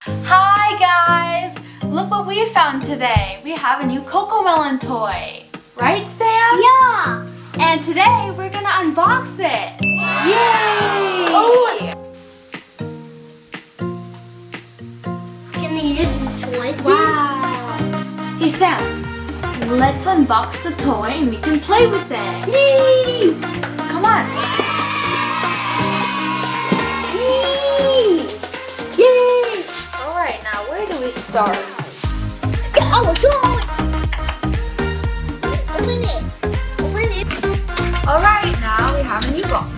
Hi guys! Look what we found today. We have a new Cocomelon toy. Right, Sam? Yeah! And today we're gonna unbox it. Yay! Oh! Can I use the toy? Wow! Hey Sam, let's unbox the toy and we can play with it. Yay! Come on. Yay! Alright, now where do we start? Oh, toy! Open it! Open it! Alright, now we have a new box.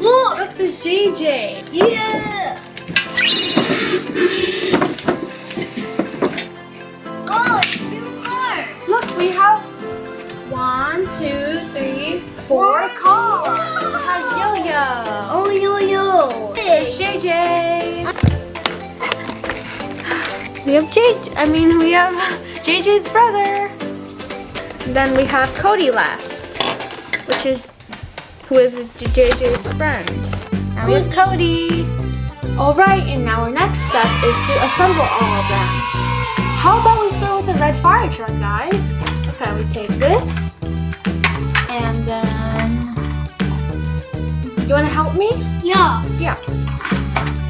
Look, there's JJ. Yeah! Oh, new car! Look, we have 1, 2, 3, 4 cars. We have Yo-Yo. Oh, yo-yo! There's JJ. We have JJ's brother. And then we have Cody left, who is JJ's friend. And we have Cody. Alright, and now our next step is to assemble all of them. How about we start with the red fire truck, guys? Okay, we take this. And then... You want to help me? Yeah. Yeah.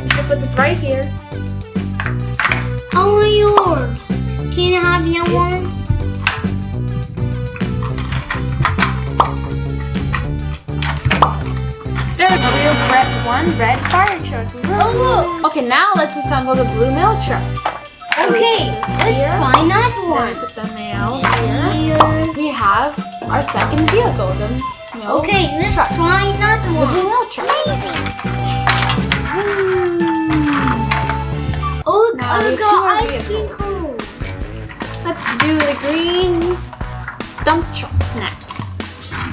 We should put this right here. How are yours? Can I have your ones? There's one red fire truck. Oh, Okay, now let's assemble the blue mail truck. okay. This Let's here. try that Then one. put the mail here. Here. We have our second vehicle, the mail Okay, let's truck. try that The blue one. mail truck. Oh, Now we I have got two more ice cream vehicles. cone. Let's do the green dump truck next.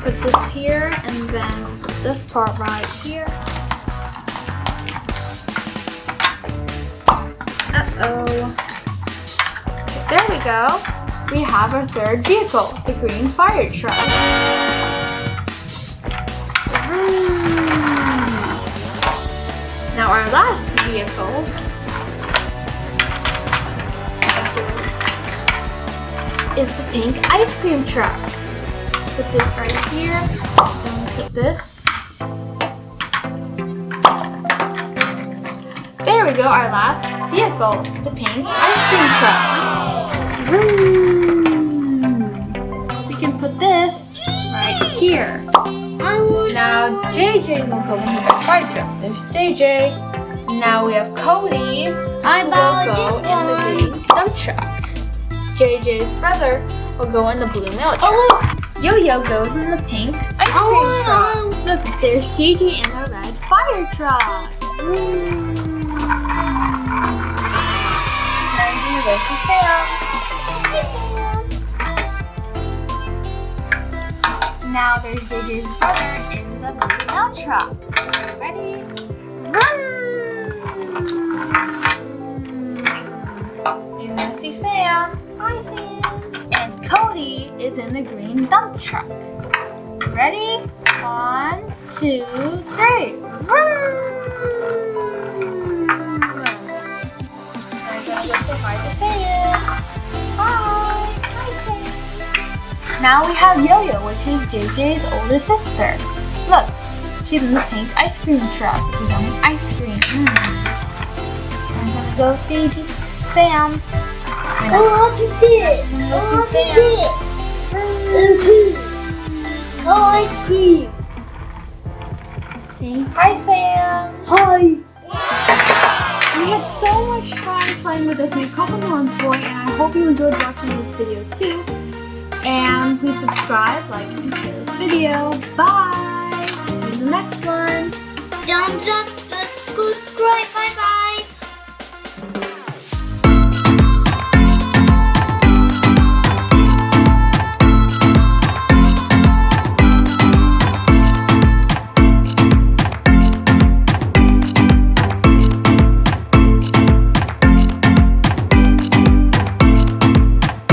Put this here and then put this part right here. Uh-oh. There we go. We have our third vehicle, the green fire truck. Now our last vehicle is the pink ice cream truck. Put this right here. Then we put this. There we go, our last vehicle, the pink ice cream truck. We can put this right here. Now JJ will go in the red fire truck. There's JJ. Now we have Cody I who will bought go this in the one. green dump truck. JJ's brother will go in the blue mail truck. Oh, Yo-Yo goes in the pink ice cream truck. Look, there's JJ in the red fire truck. Now he's gonna go see Sam. Now there's JJ's brother in the blue mail truck. Ready? Run! He's gonna see Sam. Hi, Sam. And Cody is in the green dump truck. Ready? 1, 2, 3. Vroom! Now he's gonna go say hi to Sam. Hi. Hi, Sam. Now we have Yo-Yo, which is JJ's older sister. Look, she's in the pink ice cream truck with yummy ice cream. I'm gonna go see Sam. oh, look at this. Let's Oh, look see at this. Oh, ice cream. See? Hi, Sam. Hi. We had so much fun playing with this new Cocomelon toy, and I hope you enjoyed watching this video too. And please subscribe, like, and share this video. Bye! See you in the next one. Thumbs up, subscribe. Bye bye.